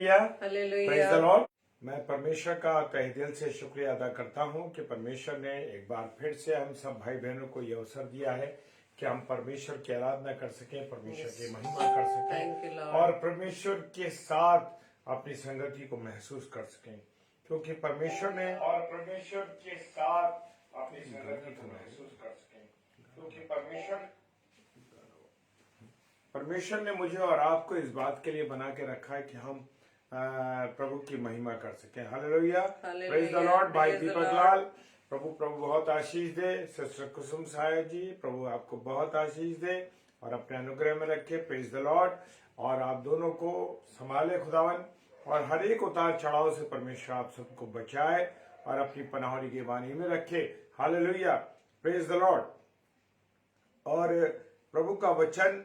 Praise the Lord. मैं परमेश्वर का तहे दिल से शुक्रिया अदा करता हूं कि परमेश्वर ने एक बार फिर से हम सब भाई बहनों को यह अवसर दिया है कि हम परमेश्वर की आराधना कर सकें, परमेश्वर की महिमा कर सकें और परमेश्वर के साथ अपनी संगति को महसूस कर सकें, क्योंकि परमेश्वर ने के साथ अपनी संगति को महसूस कर सकें, क्योंकि परमेश्वर ने मुझे और आपको इस बात के लिए बना के रखा है कि हम प्रभु की महिमा कर सकें। Hallelujah, praise the Lord. भाई दीपक लाल, प्रभु बहुत आशीष दे। सिस्टर कुसुम साया जी, प्रभु आपको बहुत आशीष दे और अपने अनुग्रह में रखे। Praise the Lord. और आप दोनों को संभाले खुदावन, और हर एक उतार चढ़ाव से परमेश्वर आप सबको बचाए और अपनी पनाहों की वाणी में रखे। Hallelujah, praise the Lord. और प्रभु का वचन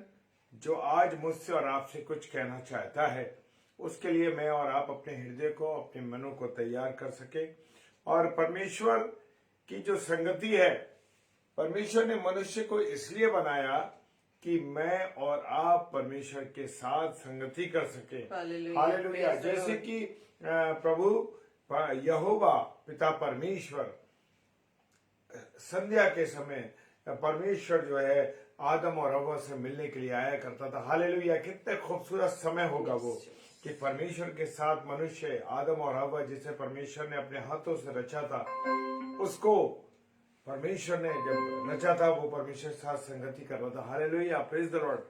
जो आज मुझसे और आपसे कुछ कहना चाहता है, उसके लिए मैं और आप अपने हृदय को, अपने मनों को तैयार कर सके। और परमेश्वर की जो संगति है, परमेश्वर ने मनुष्य को इसलिए बनाया कि मैं और आप परमेश्वर के साथ संगति कर सके। हालेलुया। जैसे कि प्रभु यहोवा पिता परमेश्वर संध्या के समय परमेश्वर जो है आदम और हव्वा से मिलने के लिए आया करता था। हालेलुया, कितने खूबसूरत समय होगा वो कि परमेश्वर के साथ मनुष्य आदम और हव्वा जिसे परमेश्वर ने अपने हाथों से रचा था, उसको परमेश्वर ने जब रचा था वो परमेश्वर के साथ संगति कर रहा था। Hallelujah, praise the Lord.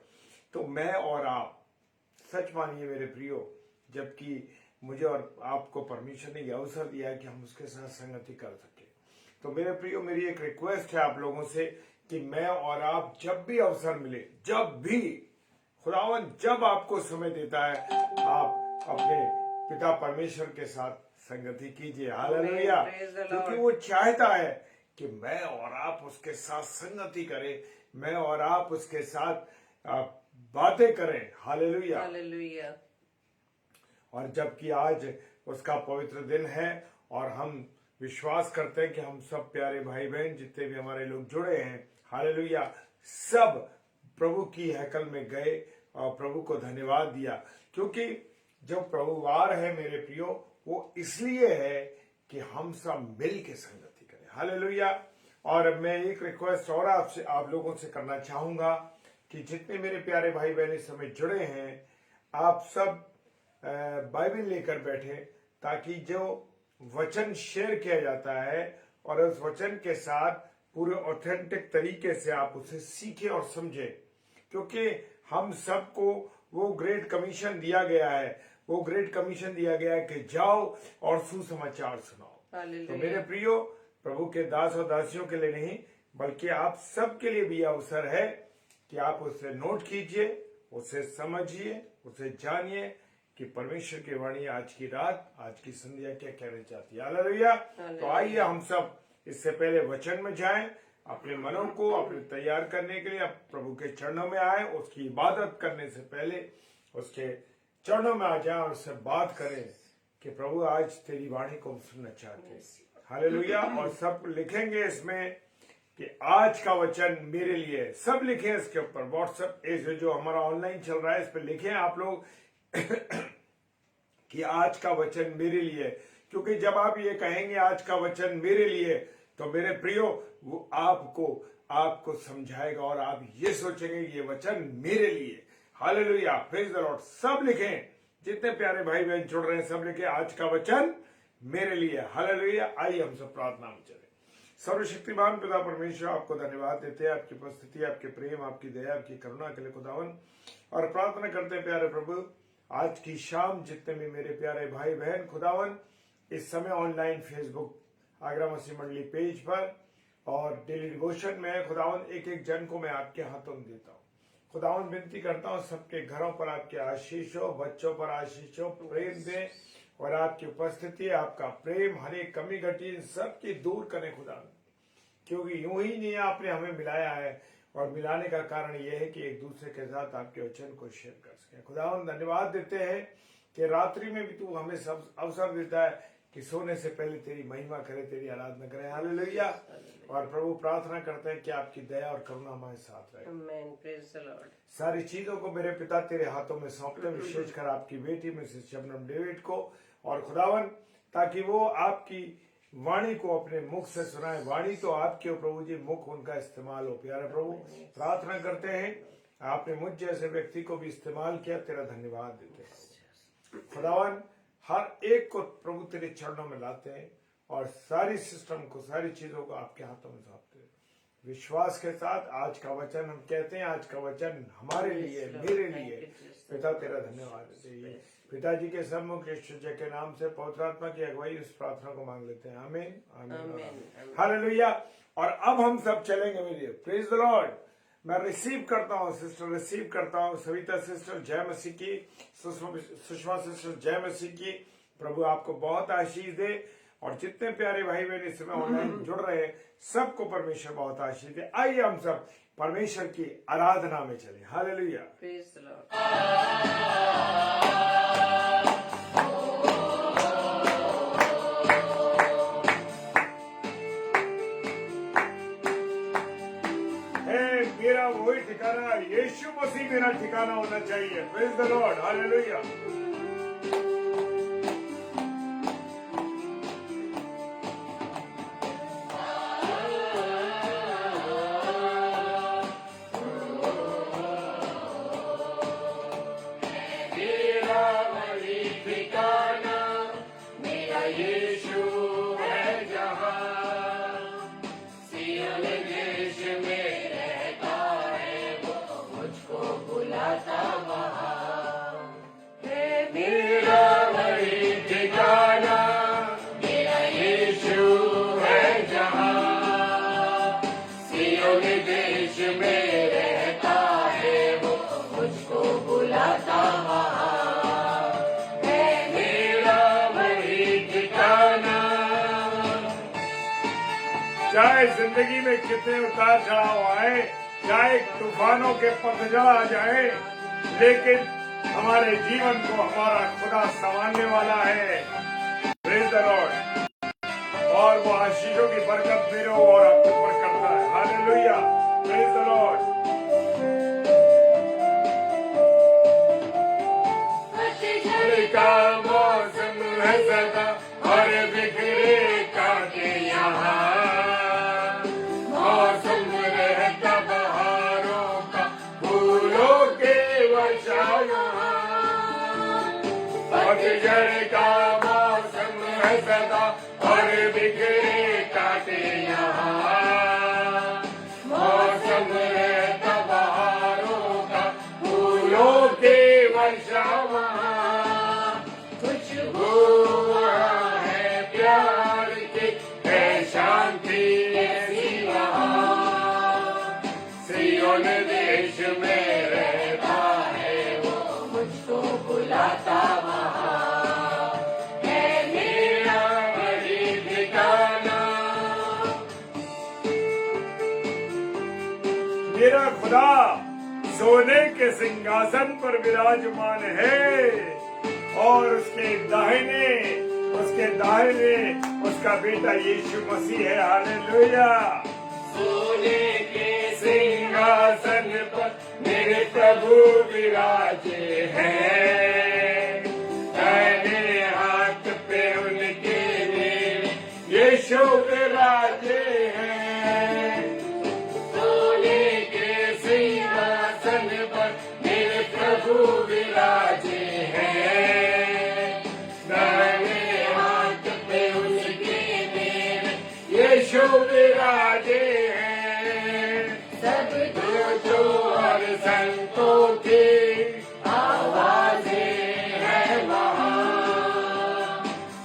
तो मैं और आप सच मानिए मेरे प्रियो, जबकि मुझे और आपको परमेश्वर ने यह अवसर दिया है कि हम उसके साथ संगति कर सके। तो मेरे प्रियो, मेरी एक रिक्वेस्ट है आप लोगों से कि मैं और आप जब भी अवसर मिले, जब भी खुदावन जब आपको समय देता है, आप अपने पिता परमेश्वर के साथ संगति कीजिए। हालेलुया, क्योंकि वो चाहता है कि मैं और आप उसके साथ संगति करें, मैं और आप उसके साथ बातें करें। Hallelujah, hallelujah. और जबकि आज उसका पवित्र दिन है और हम विश्वास करते हैं कि हम सब प्यारे भाई बहन जितने भी हमारे लोग जुड़े हैं, हालेलुया, सब प्रभु की हैकल में गए और प्रभु को धन्यवाद दिया, क्योंकि जो प्रभुवार है मेरे प्रियो, वो इसलिए है कि हम सब मिल के संगति करें। हालेलुया। और मैं एक रिक्वेस्ट और आपसे आप लोगों से करना चाहूंगा कि जितने मेरे प्यारे भाई बहन इस समय जुड़े हैं, आप सब बाइबल लेकर बैठे, ताकि जो वचन शेयर किया जाता है और उस वचन के साथ पूरे ऑथेंटिक तरीके से आप उसे सीखें और समझें, क्योंकि हम सबको वो ग्रेट कमीशन दिया गया है, वो ग्रेट कमीशन दिया गया है कि जाओ और सुसमाचार सुनाओ। तो मेरे प्रियो, प्रभु के दास और दासियों के लिए नहीं बल्कि आप सबके लिए भी अवसर है कि आप उसे नोट कीजिए, उसे समझिए, उसे जानिए कि परमेश्वर की वाणी आज की रात, आज की संध्या क्या कहना चाहती है। हालेलुया। तो आइए हम सब इससे पहले वचन में जाएं, अपने मनों को अपने तैयार करने के लिए अब प्रभु के चरणों में आए। उसकी इबादत करने से पहले उसके चरणों में आ जाए और उससे बात करें कि प्रभु आज तेरी वाणी को हम सुनना चाहते हैं। हालेलुया। और सब लिखेंगे इसमें कि आज का वचन मेरे लिए, सब लिखे इसके ऊपर। व्हाट्सएप जो हमारा ऑनलाइन चल रहा है, इस पर लिखे आप लोग कि आज का वचन मेरे लिए, क्योंकि जब आप ये कहेंगे आज का वचन मेरे लिए, तो मेरे प्रियो वो आपको समझाएगा और आप ये सोचेंगे ये वचन मेरे लिए। Hallelujah, praise the Lord. सब लिखें, जितने प्यारे भाई बहन जुड़ रहे हैं सब लिखें आज का वचन मेरे लिए। हालेलुया। आइए हम सब प्रार्थना में चले। सर्वशक्तिमान पिता परमेश्वर, आपको धन्यवाद देते हैं आपकी उपस्थिति, आपके प्रेम, आपकी दया, आपकी करुणा के लिए खुदावन, और प्रार्थना करते हैं प्यारे प्रभु आज की शाम जितने भी मेरे प्यारे भाई बहन खुदावन इस समय ऑनलाइन फेसबुक आगरा मसीह मंडली पेज पर और डेली डिवोशन में, खुदावन एक एक जन को मैं आपके हाथों में देता हूँ। खुदावन विनती करता हूँ सबके घरों पर आपके आशीष हो, बच्चों पर आशीष हो, प्रेम दे और आपकी उपस्थिति, आपका प्रेम हर एक कमी घटी सबकी दूर करें खुदावन, क्योंकि यूं ही नहीं आपने हमें मिलाया है और मिलाने का कारण यह है कि एक दूसरे के साथ आपके वचन को शेयर कर सके। खुदावन धन्यवाद देते हैं कि रात्रि में भी तू हमें सब अवसर देता है कि सोने से पहले तेरी महिमा करे, तेरी आराधना करे। हालेलुया। और प्रभु प्रार्थना करते हैं कि आपकी दया और करुणा हमारे साथ रहे। Amen. Praise the Lord. सारी चीजों को मेरे पिता तेरे हाथों में सौंपते हैं, विशेषकर आपकी बेटी मिसेस शबनम डेविड को और खुदावन, ताकि वो आपकी वाणी को अपने मुख से सुनाए। वाणी तो आपकी हो प्रभु जी, मुख उनका इस्तेमाल हो। प्यारे प्रभु प्रार्थना करते हैं, आपने मुझ जैसे व्यक्ति को भी इस्तेमाल किया, तेरा धन्यवाद देते हैं खुदावन। हर एक को प्रभु तेरे चरणों में लाते हैं और सारी सिस्टम को, सारी चीजों को आपके हाथों में सौंपते हैं। विश्वास के साथ आज का वचन हम कहते हैं, आज का वचन हमारे लिए, मेरे लिए। पिता तेरा धन्यवाद देते हैं। पिताजी के सम्मुख यीशु जी के नाम से पवित्र आत्मा की अगुवाई उस प्रार्थना को मांग लेते हैं। आमीन, आमीन, हालेलुया। और अब हम सब चलेंगे मेरे। Praise the Lord. मैं रिसीव करता हूँ सिस्टर, रिसीव करता हूँ सविता सिस्टर, जय मसीह की। सुषमा सिस्टर, जय मसीह की। प्रभु आपको बहुत आशीष दे। और जितने प्यारे भाई बहन इस समय ऑनलाइन जुड़ रहे हैं, सबको परमेश्वर बहुत आशीष दे। आइए हम सब परमेश्वर की आराधना में चले। हालेलुया। Praise the Lord. मेरा वही ठिकाना, यीशु मसीह मेरा ठिकाना होना चाहिए। Praise the Lord. हालेलुया। चाहे जिंदगी में कितने उतार चढ़ाव आए, चाहे तूफानों के पतझड़ आ जाए, लेकिन हमारे जीवन को हमारा खुदा संभालने वाला है। Praise the Lord. और वो आशीषों की बरकत मेरे और आपके ऊपर करता है। हालेलुया। Praise the Lord. का मौसम है सदा और बिखरे कांटे यहाँ, मौसम रहता बहारों का, फूलों के वर्षा यहाँ। पतझड़ का मौसम है सदा और बिखरे कांटे यहाँ, मौसम रहता बहारों का, फूलों के वर्षा वहाँ। है प्यार की है शांति ऐसी वहाँ, सियोन देश में रहता है वो, मुझको बुलाता वहाँ है मेरा वही ठिकाना। मेरा खुदा सोने के सिंहासन पर विराजमान है और उसके दाहिने उसका बेटा यीशु मसीह है। हालेलुया। सोने के सिंहासन पर मेरे प्रभु विराजे हैं, दाहिने हाथ पे उनके मेरे यीशु विराजे हैं। सोने के सिंहासन पर मेरे प्रभु विराजे हैं, यीशु विराजे हैं। सब दूतों और संतों की आवाजें हैं वहाँ,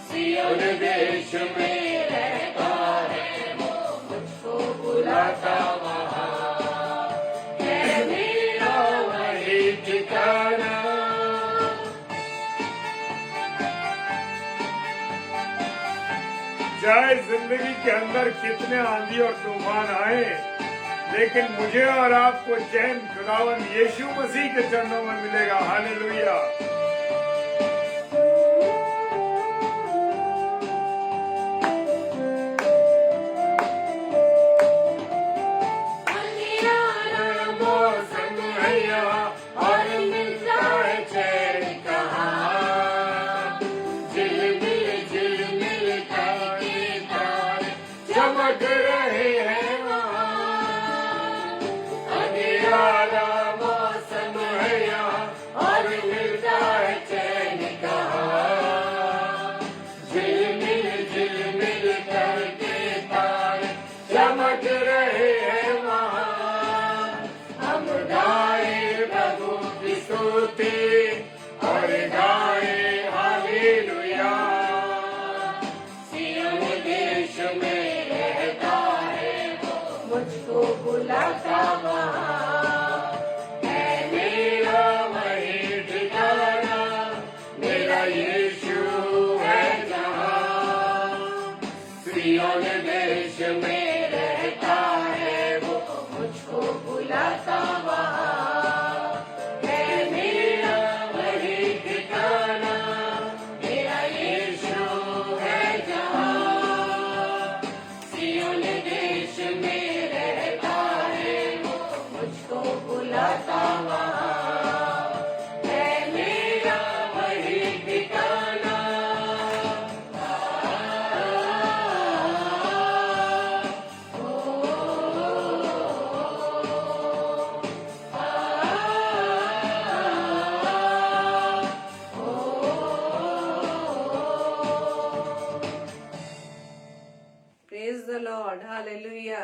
सियोन देश में रहता है वो, मुझको बुलाता वहाँ है मेरा वही ठिकाना। चाहे जिंदगी के अंदर कितने आंधी और तूफान आए, लेकिन मुझे और आपको चैन खुदावन यीशु मसीह के चरणों में मिलेगा। हालेलुया। देश में रहता है वो मुझको बुलाता वहाँ है मेरा वही ठिकाना मेरा यीशु है जहाँ सियोन देश में रहता है वो मुझको बुलाता वहाँ है मेरा वही ठिकाना प्रेज द लॉर्ड हालेलुया।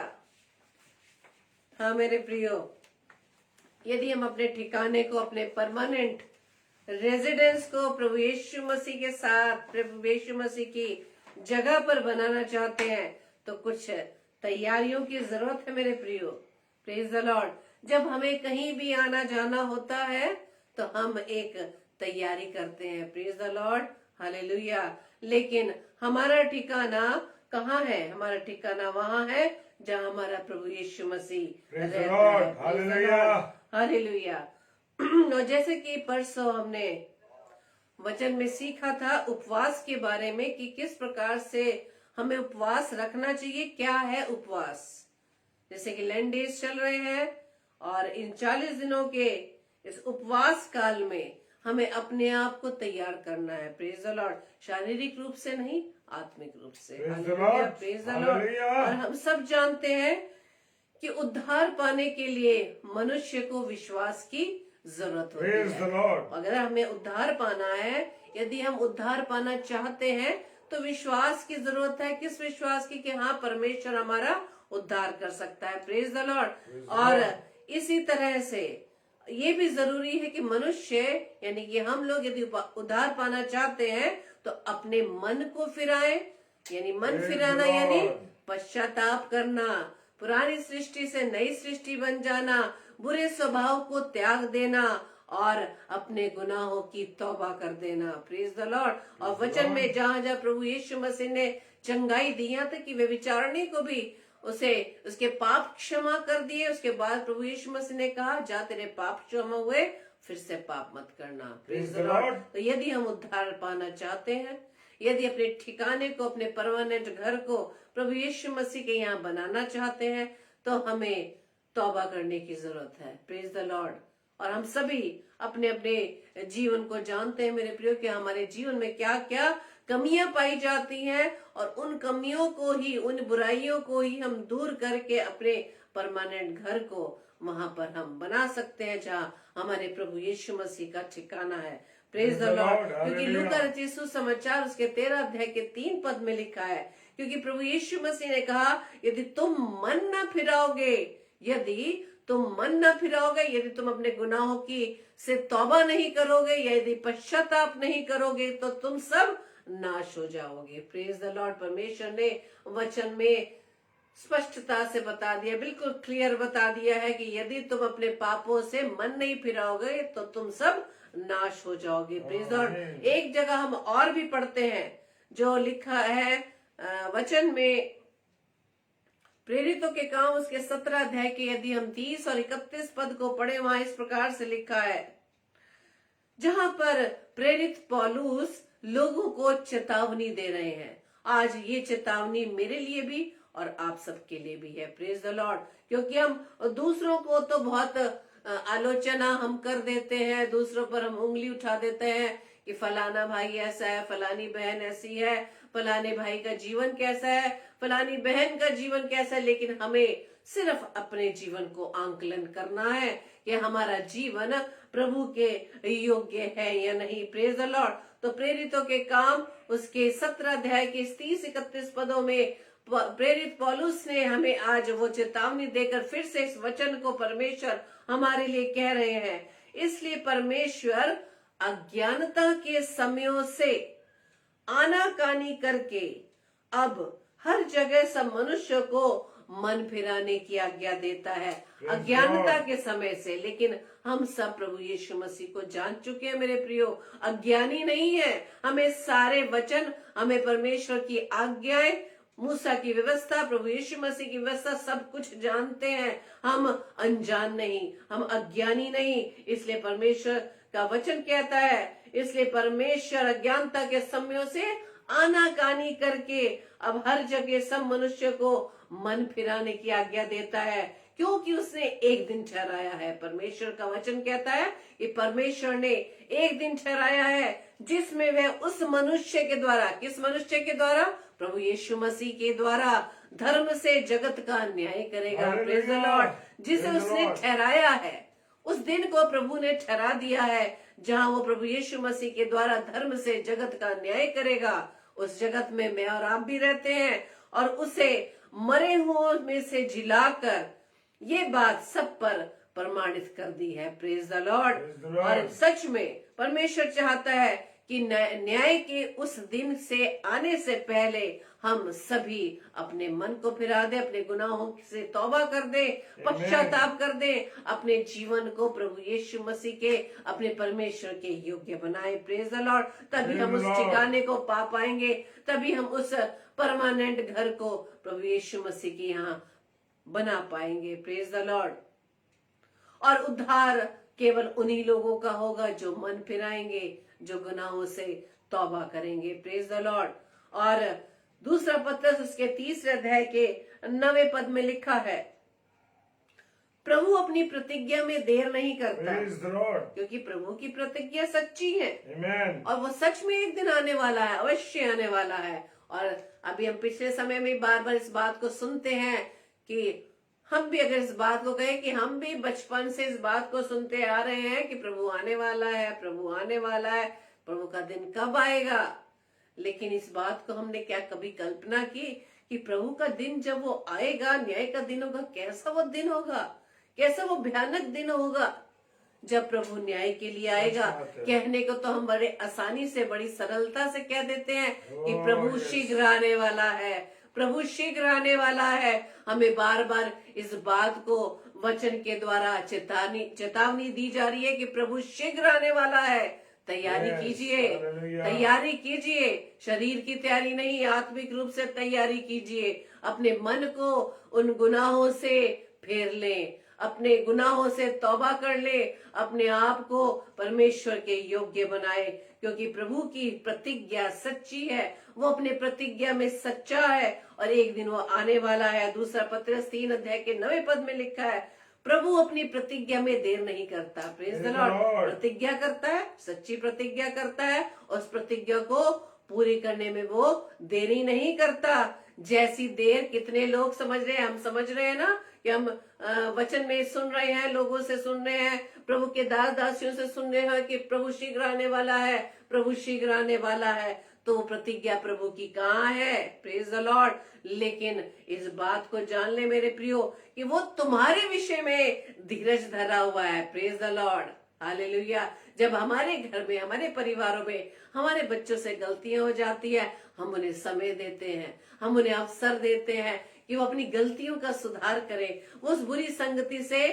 हाँ मेरे प्रियो, यदि हम अपने ठिकाने को, अपने परमानेंट रेजिडेंस को प्रभु यीशु मसीह के साथ, प्रभु यीशु मसीह की जगह पर बनाना चाहते हैं तो कुछ तैयारियों की जरूरत है मेरे प्रियो। Praise the Lord. जब हमें कहीं भी आना जाना होता है तो हम एक तैयारी करते हैं। Praise the Lord hallelujah. लेकिन हमारा ठिकाना कहाँ है? हमारा ठिकाना वहाँ है जहाँ हमारा प्रभु यीशु मसीह Praise the रहता Lord. है। Hallelujah. हालेलुया। और जैसे कि परसों हमने वचन में सीखा था उपवास के बारे में कि किस प्रकार से हमें उपवास रखना चाहिए। क्या है उपवास? जैसे कि लैंड डेज चल रहे हैं और इन 40 दिनों के इस उपवास काल में हमें अपने आप को तैयार करना है। Praise the Lord. शारीरिक रूप से नहीं, आत्मिक रूप से। Praise the Lord. Praise the Lord. Hallelujah. और हम सब जानते हैं कि उद्धार पाने के लिए मनुष्य को विश्वास की जरूरत होती Praise है। the Lord. अगर हमें उद्धार पाना है, यदि हम उद्धार पाना चाहते हैं तो विश्वास की जरूरत है। किस विश्वास की? कि हाँ परमेश्वर हमारा उद्धार कर सकता है। Praise the Lord. और इसी तरह से ये भी जरूरी है कि मनुष्य यानी कि हम लोग यदि उद्धार पाना चाहते हैं तो अपने मन को फिराएं। यानी मन Praise फिराना the Lord. यानी पश्चाताप करना, पुरानी सृष्टि से नई सृष्टि बन जाना, बुरे स्वभाव को त्याग देना और अपने गुनाहों की तौबा कर देना। Praise the Lord. और वचन में जहाँ जहाँ प्रभु यीशु मसीह ने चंगाई दी, यहाँ तक कि वे विचारणी को भी उसे उसके पाप क्षमा कर दिए। उसके बाद प्रभु यीशु मसीह ने कहा जा तेरे पाप क्षमा हुए, फिर से पाप मत करना। Praise the Lord. तो यदि हम उद्धार पाना चाहते हैं, यदि अपने ठिकाने को, अपने परमानेंट घर को प्रभु यीशु मसीह के यहाँ बनाना चाहते हैं तो हमें तौबा करने की जरूरत है। Praise the Lord. और हम सभी अपने अपने जीवन को जानते हैं मेरे प्रियो कि हमारे जीवन में क्या क्या कमियां पाई जाती हैं और उन कमियों को ही, उन बुराइयों को ही हम दूर करके अपने परमानेंट घर को वहां पर हम बना सकते हैं जहाँ हमारे प्रभु यीशु मसीह का ठिकाना है। Praise the Lord. क्योंकि लूका रचित सुसमाचार उसके 13 अध्याय के 3 पद में लिखा है, क्योंकि प्रभु यीशु मसीह ने कहा यदि तुम मन न फिराओगे, यदि तुम मन न फिराओगे, यदि तुम अपने गुनाहों की से तौबा नहीं करोगे, यदि पश्चाताप नहीं करोगे तो तुम सब नाश हो जाओगे। Praise the Lord. परमेश्वर ने वचन में स्पष्टता से बता दिया, बिल्कुल क्लियर बता दिया है कि यदि तुम अपने पापों से मन नहीं फिराओगे तो तुम सब नाश हो जाओगे। Praise the Lord. एक जगह हम और भी पढ़ते हैं जो लिखा है वचन में, प्रेरितों के काम उसके 17 अध्याय के यदि हम 30 और 31 पद को पढ़े, वहां इस प्रकार से लिखा है, जहां पर प्रेरित पौलुस लोगों को चेतावनी दे रहे हैं। आज ये चेतावनी मेरे लिए भी और आप सबके लिए भी है। Praise the Lord. क्योंकि हम दूसरों को तो बहुत आलोचना हम कर देते हैं, दूसरों पर हम उंगली उठा देते हैं कि फलाना भाई ऐसा है, फलानी बहन ऐसी है, फलाने भाई का जीवन कैसा है, फलानी बहन का जीवन कैसा है। लेकिन हमें सिर्फ अपने जीवन को आंकलन करना है कि हमारा जीवन प्रभु के योग्य है या नहीं। Praise the Lord. तो प्रेरितों के काम उसके 17 अध्याय के 30-31 पदों में प्रेरित पौलुस ने हमें आज वो चेतावनी देकर फिर से इस वचन को परमेश्वर हमारे लिए कह रहे हैं। इसलिए परमेश्वर अज्ञानता के समयों से आनाकानी करके अब हर जगह सब मनुष्य को मन फिराने की आज्ञा देता है अज्ञानता के समय से। लेकिन हम सब प्रभु यीशु मसीह को जान चुके हैं मेरे प्रियो, अज्ञानी नहीं है। हमें सारे वचन, हमें परमेश्वर की आज्ञाएं मूसा की व्यवस्था, प्रभु यीशु मसीह की व्यवस्था सब कुछ जानते हैं। हम अनजान नहीं, हम अज्ञानी नहीं। इसलिए परमेश्वर का वचन कहता है, इसलिए परमेश्वर अज्ञानता के समयों से आनाकानी करके अब हर जगह सब मनुष्य को मन फिराने की आज्ञा देता है, क्योंकि उसने एक दिन ठहराया है। परमेश्वर का वचन कहता है कि परमेश्वर ने एक दिन ठहराया है जिसमें वह उस मनुष्य के द्वारा, किस मनुष्य के द्वारा? प्रभु यीशु मसीह के द्वारा धर्म से जगत का न्याय करेगा। Praise the Lord. जिसे उसने ठहराया है, उस दिन को प्रभु ने ठहरा दिया है जहां वो प्रभु यीशु मसीह के द्वारा धर्म से जगत का न्याय करेगा। उस जगत में मैं और आप भी रहते हैं, और उसे मरे हुओं में से जिलाकर ये बात सब पर प्रमाणित कर दी है। Praise the Lord. और सच में परमेश्वर चाहता है कि न्याय के उस दिन से आने से पहले हम सभी अपने मन को फिरा दे, अपने गुनाहों से तौबा कर दे, पश्चाताप कर दे, अपने जीवन को प्रभु यीशु मसीह के, अपने परमेश्वर के योग्य बनाए। Praise the Lord. तभी हम उस ठिकाने को पा पाएंगे, तभी हम उस परमानेंट घर को प्रभु यीशु मसीह के यहाँ बना पाएंगे। Praise the Lord. और उद्धार केवल उन्हीं लोगों का होगा जो मन फिराएंगे, जो गुनाहों से तौबा करेंगे। Praise the Lord. और दूसरा पत्रस उसके 3 अध्याय के 9 पद में लिखा है, प्रभु अपनी प्रतिज्ञा में देर नहीं करता, क्योंकि प्रभु की प्रतिज्ञा सच्ची है। Amen. और वो सच में एक दिन आने वाला है, अवश्य आने वाला है। और अभी हम पिछले समय में बार बार इस बात को सुनते हैं कि हम भी अगर इस बात को कहें कि हम भी बचपन से इस बात को सुनते आ रहे हैं कि प्रभु आने वाला है, प्रभु आने वाला है, प्रभु का दिन कब आएगा। लेकिन इस बात को हमने क्या कभी कल्पना की कि प्रभु का दिन जब वो आएगा, न्याय का दिन होगा, कैसा वो दिन होगा, कैसा वो भयानक दिन होगा जब प्रभु न्याय के लिए आएगा। कहने को तो हम बड़े आसानी से, बड़ी सरलता से कह देते हैं कि प्रभु शीघ्र आने वाला है, प्रभु शीघ्र आने वाला है। हमें बार बार इस बात को वचन के द्वारा चेतावनी दी जा रही है कि प्रभु शीघ्र आने वाला है। तैयारी कीजिए, तैयारी कीजिए। शरीर की तैयारी नहीं, आत्मिक रूप से तैयारी कीजिए। अपने मन को उन गुनाहों से फेर लें, अपने गुनाहों से तौबा कर ले, अपने आप को परमेश्वर के योग्य बनाए, क्योंकि प्रभु की प्रतिज्ञा सच्ची है। वो अपने प्रतिज्ञा में सच्चा है और एक दिन वो आने वाला है। दूसरा पत्रस 3 अध्याय के 9 पद में लिखा है, प्रभु अपनी प्रतिज्ञा में देर नहीं करता। Praise the Lord. प्रतिज्ञा करता है, सच्ची प्रतिज्ञा करता है, और उस प्रतिज्ञा को पूरी करने में वो देरी नहीं करता। जैसी देर कितने लोग समझ रहे हैं, हम समझ रहे हैं ना कि हम वचन में सुन रहे हैं, लोगों से सुन रहे हैं, प्रभु के दास दासियों से सुन रहे हैं कि प्रभु शीघ्र आने वाला है, प्रभु शीघ्र आने वाला है। तो प्रतिज्ञा प्रभु की कहाँ है? Praise the Lord. लेकिन इस बात को जान ले मेरे प्रियो कि वो तुम्हारे विषय में धीरज धरा हुआ है। Praise the Lord, hallelujah. जब हमारे घर में, हमारे परिवारों में, हमारे बच्चों से गलतियां हो जाती है, हम उन्हें समय देते हैं, हम उन्हें अवसर देते हैं कि वो अपनी गलतियों का सुधार करें, वो उस बुरी संगति से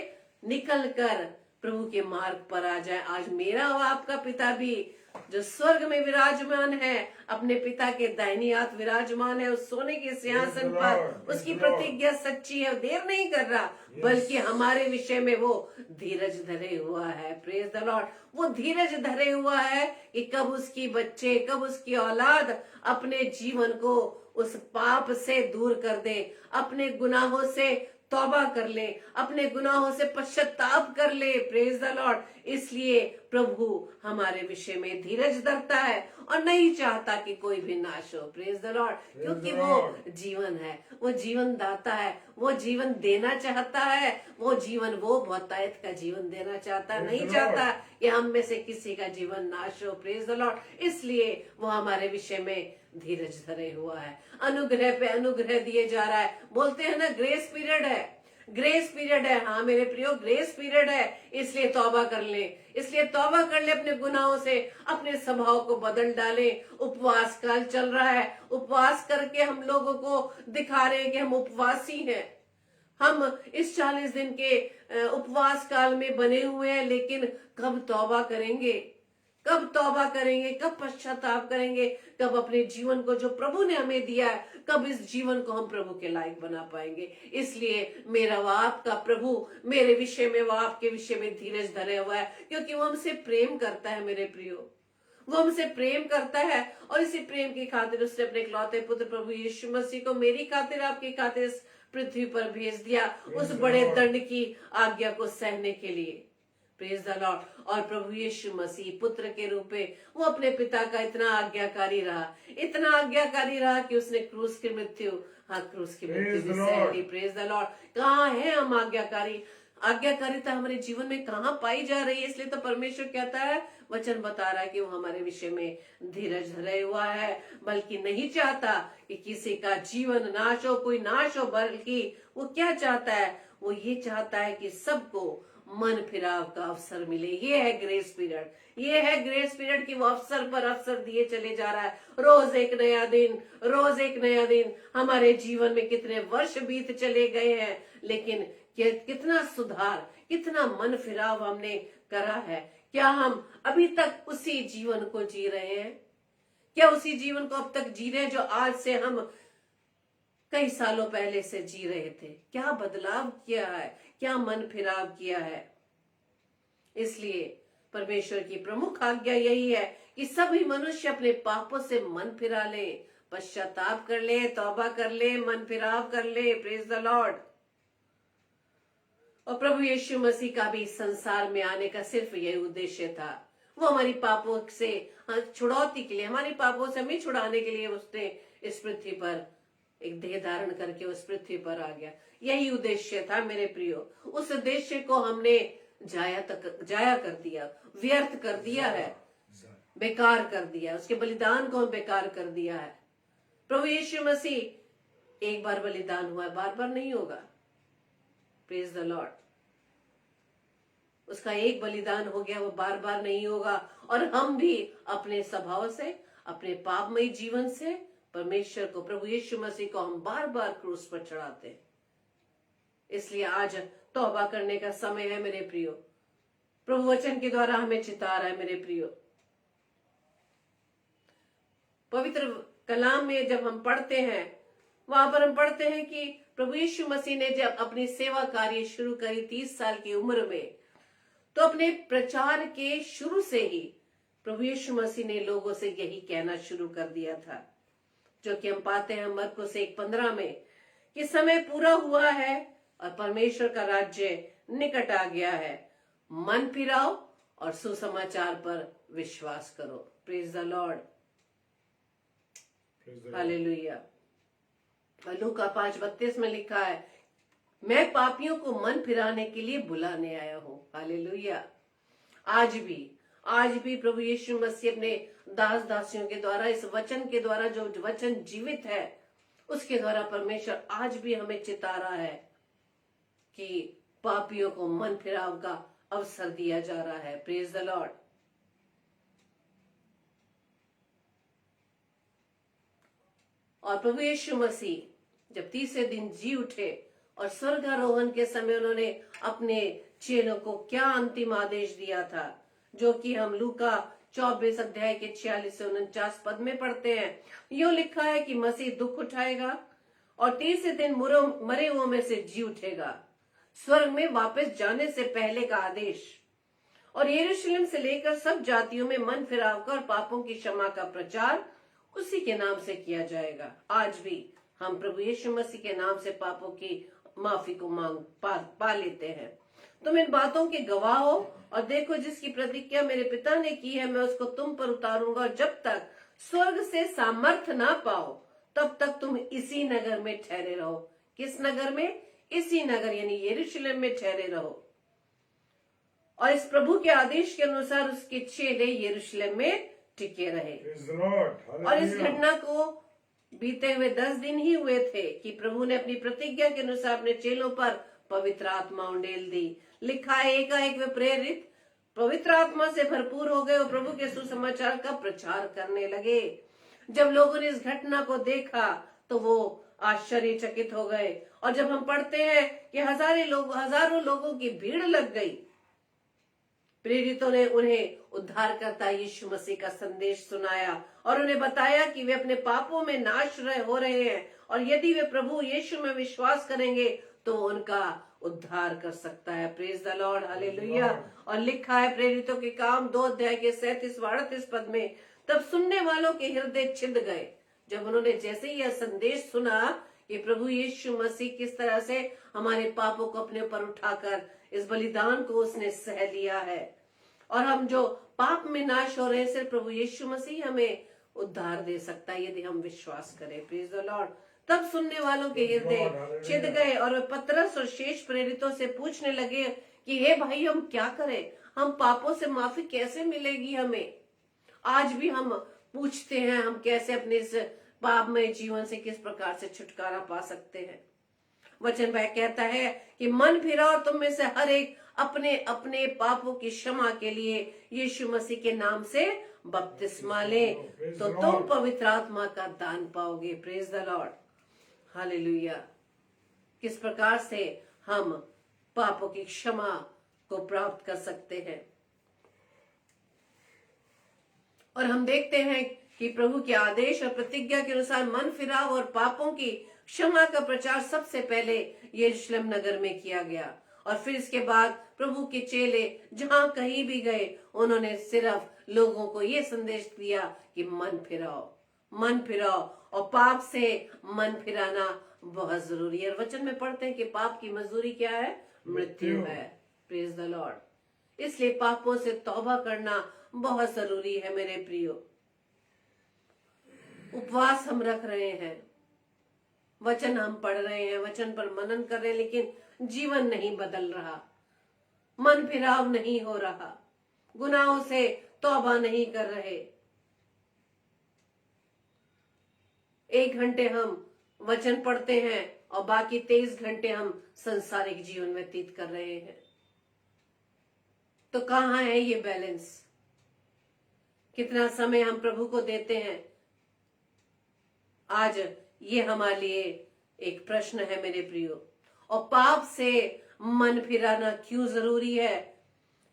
निकलकर प्रभु के मार्ग पर आ जाए। आज मेरा और आपका पिता भी जो स्वर्ग में विराजमान है, अपने पिता के दाहिनी हाथ विराजमान है, उस सोने के सिंहासन पर, उसकी प्रतिज्ञा सच्ची है, देर नहीं कर रहा, बल्कि हमारे विषय में वो धीरज धरे हुआ है। Praise the Lord. वो धीरज धरे हुआ है कि कब उसकी बच्चे, कब उसकी औलाद अपने जीवन को उस पाप से दूर कर दे, अपने गुनाहों से तौबा कर ले, अपने गुनाहों से पश्चाताप कर ले। Praise the Lord. इसलिए प्रभु हमारे विषय में धीरज धरता है और नहीं चाहता कि कोई भी नाश हो। Praise the Lord. क्योंकि वो जीवन है, वो जीवन दाता है, वो जीवन देना चाहता है, वो जीवन, वो बहुतायत का जीवन देना चाहता है, नहीं चाहता कि हम में से किसी का जीवन नाश हो। Praise the Lord. इसलिए वो हमारे विषय में धीरज धरे हुआ है, अनुग्रह पे अनुग्रह दिए जा रहा है। बोलते हैं ना, ग्रेस पीरियड है, ग्रेस पीरियड है। हाँ मेरे प्रियो, ग्रेस पीरियड है। इसलिए तौबा कर ले, इसलिए तौबा कर ले, अपने गुनाहों से अपने स्वभाव को बदल डाले। उपवास काल चल रहा है, उपवास करके हम लोगों को दिखा रहे हैं कि हम उपवासी हैं। हम इस 40 दिन के उपवास काल में बने हुए हैं, लेकिन कब तौबा करेंगे? कब तौबा करेंगे, कब पश्चाताप करेंगे, कब अपने जीवन को जो प्रभु ने हमें दिया है, कब इस जीवन को हम प्रभु के लायक बना पाएंगे। इसलिए मेरा व आपका प्रभु मेरे विषय में व आपके विषय में धीरज धरे हुआ है, क्योंकि वो हमसे प्रेम करता है मेरे प्रियो। वो हमसे प्रेम करता है और इसी प्रेम की खातिर उसने अपने इकलौते पुत्र प्रभु यीशु मसीह को मेरी खातिर, आपकी खातिर इस पृथ्वी पर भेज दिया, उस बड़े दंड की आज्ञा को सहने के लिए। Praise the Lord. और प्रभु यीशु मसीह पुत्र के रूप में वो अपने पिता का इतना आज्ञाकारी रहा, इतना आज्ञाकारी रहा कि उसने क्रूस की मृत्यु भी सह ली। Praise the Lord. कहाँ है हम आज्ञाकारी? आज्ञाकारिता हमारे जीवन में कहाँ पाई जा रही है? इसलिए तो परमेश्वर कहता है, वचन बता रहा है कि वो हमारे विषय में धीरज धरे हुआ है, बल्कि नहीं चाहता कि किसी का जीवन नाश हो, कोई नाश हो, बल्कि वो क्या चाहता है? वो ये चाहता है कि सबको मन फिराव का अवसर मिले। ये है ग्रेस पीरियड, ये है ग्रेस पीरियड की वो अवसर पर अवसर दिए चले जा रहा है। रोज एक नया दिन, रोज एक नया दिन। हमारे जीवन में कितने वर्ष बीत चले गए हैं, लेकिन कितना सुधार, कितना मन फिराव हमने करा है। क्या हम अभी तक उसी जीवन को जी रहे हैं? क्या उसी जीवन को अब तक जी रहे हैं जो आज से हम कई सालों पहले से जी रहे थे? क्या बदलाव किया है? क्या मन फिराव किया है? इसलिए परमेश्वर की प्रमुख आज्ञा यही है कि सभी मनुष्य अपने पापों से मन फिरा ले, पश्चाताप कर ले, तौबा कर ले, मन फिराव कर ले। Praise the Lord. और प्रभु यीशु मसीह का भी संसार में आने का सिर्फ यही उद्देश्य था। वो हमारी पापों से छुड़ौती के लिए, हमारी पापों से हमें छुड़ाने के लिए उसने इस पृथ्वी पर एक देह धारण करके उस पृथ्वी पर आ गया। यही उद्देश्य था मेरे प्रियो। उस उद्देश्य को हमने जाया कर दिया, व्यर्थ कर दिया है, बेकार कर दिया। उसके बलिदान को हम बेकार कर दिया है। प्रभु यीशु मसीह एक बार बलिदान हुआ है, बार बार नहीं होगा। Praise the Lord. उसका एक बलिदान हो गया, वो बार बार नहीं होगा। और हम भी अपने स्वभाव से, अपने पापमय जीवन से परमेश्वर को, प्रभु यीशु मसीह को हम बार बार क्रूस पर चढ़ाते हैं। इसलिए आज तौबा करने का समय है मेरे प्रियो। प्रभु वचन के द्वारा हमें चिता रहा है मेरे प्रियो। पवित्र कलाम में जब हम पढ़ते हैं, वहां पर हम पढ़ते हैं कि प्रभु यीशु मसीह ने जब अपनी सेवा कार्य शुरू करी 30 साल की उम्र में, तो अपने प्रचार के शुरू से ही प्रभु यीशु मसीह ने लोगों से यही कहना शुरू कर दिया था, जो कि हम पाते हैं मरकुस 1:15 में, कि समय पूरा हुआ है और परमेश्वर का राज्य निकट आ गया है। मन फिराओ और सुसमाचार पर विश्वास करो। Praise the Lord. हालेलुया। लूका 5:32 में लिखा है, मैं पापियों को मन फिराने के लिए बुलाने आया हूं। हालेलुया। आज भी प्रभु यीशु मसीह अपने दास दासियों के द्वारा, इस वचन के द्वारा, जो वचन जीवित है, उसके द्वारा परमेश्वर आज भी हमें चिता रहा है कि पापियों को मन फिराव का अवसर दिया जा रहा है। Praise the Lord. और प्रभु यीशु मसीह जब तीसरे दिन जी उठे और स्वर्गारोहण के समय उन्होंने अपने चेलों को क्या अंतिम आदेश दिया था, जो कि हम लूका 24 अध्याय के 46 से 49 पद में पढ़ते हैं। यूं लिखा है कि मसीह दुख उठाएगा और तीसरे दिन मरे हुओं में से जी उठेगा, स्वर्ग में वापस जाने से पहले का आदेश, और यरूशलेम से लेकर सब जातियों में मन फिराव का और पापों की क्षमा का प्रचार उसी के नाम से किया जाएगा। आज भी हम प्रभु यीशु मसीह के नाम से पापों की माफी को पा लेते हैं। तुम इन बातों के गवाह हो, और देखो जिसकी प्रतिज्ञा मेरे पिता ने की है, मैं उसको तुम पर उतारूंगा। और जब तक स्वर्ग से सामर्थ ना पाओ, तब तक तुम इसी नगर में ठहरे रहो। किस नगर में? इसी नगर यानी यरूशलेम में ठहरे रहो। और इस प्रभु के आदेश के अनुसार उसके चेले यरूशलेम में टिके रहे। और इस घटना को बीते हुए 10 दिन ही हुए थे कि प्रभु ने अपनी प्रतिज्ञा के अनुसार अपने चेलों पर पवित्र आत्मा उंडेल दी। लिखा है, एकाएक वे प्रेरित पवित्र आत्मा से भरपूर हो गए और प्रभु के सुसमाचार का प्रचार करने लगे। जब लोगों ने इस घटना को देखा तो वो आश्चर्यचकित हो गए। और जब हम पढ़ते हैं कि हजारों लोगों की भीड़ लग गई प्रेरितों ने उन्हें उद्धारकर्ता यीशु मसीह का संदेश सुनाया और उन्हें बताया कि वे अपने पापों में हो रहे हैं और यदि वे प्रभु यीशु में विश्वास करेंगे तो उनका उद्धार कर सकता है। Praise the Lord, hallelujah. और लिखा है प्रेरितों के काम 2 अध्याय के 37 व 38 पद में, तब सुनने वालों के हृदय छिद गए जब उन्होंने जैसे ही यह संदेश सुना कि प्रभु यीशु मसीह किस तरह से हमारे पापों को अपने ऊपर उठाकर इस बलिदान को उसने सह लिया है और हम जो पाप में नाश हो रहे हैं, सिर्फ प्रभु यीशु मसीह हमें उद्धार दे सकता है यदि हम विश्वास करें। Praise the Lord. तब सुनने वालों के हृदय छिद गए और वे पतरस और शेष प्रेरितों से पूछने लगे कि हे भाई, हम क्या करें? हम पापों से माफी कैसे मिलेगी हमें? आज भी हम पूछते हैं हम कैसे अपने इस पापमय जीवन से किस प्रकार से छुटकारा पा सकते हैं। वचन वह कहता है कि मन फिराओ और तुम में से हर एक अपने अपने पापों की क्षमा के लिए यीशु मसीह के नाम से बपतिस्मा ले तो तुम पवित्र आत्मा का दान पाओगे। Praise the Lord, hallelujah. किस प्रकार से हम पापों की क्षमा को प्राप्त कर सकते हैं? और हम देखते हैं कि प्रभु के आदेश और प्रतिज्ञा के अनुसार मन फिराव और पापों की क्षमा का प्रचार सबसे पहले यरूशलेम नगर में किया गया और फिर इसके बाद प्रभु के चेले जहां कहीं भी गए उन्होंने सिर्फ लोगों को ये संदेश दिया कि मन फिराओ और पाप से मन फिराना बहुत जरूरी है। और वचन में पढ़ते हैं कि पाप की मजदूरी क्या है? मृत्यु है। Praise the Lord. इसलिए पापों से तौबा करना बहुत जरूरी है मेरे प्रियो। उपवास हम रख रहे हैं, वचन हम पढ़ रहे हैं, वचन पर मनन कर रहे हैं, लेकिन जीवन नहीं बदल रहा, मन फिराव नहीं हो रहा, गुनाहों से तौबा नहीं कर रहे। 1 घंटे हम वचन पढ़ते हैं और बाकी 23 घंटे हम संसारिक जीवन व्यतीत कर रहे हैं। तो कहाँ है ये बैलेंस? कितना समय हम प्रभु को देते हैं? आज ये हमारे लिए एक प्रश्न है मेरे प्रियो। और पाप से मन फिराना क्यों जरूरी है?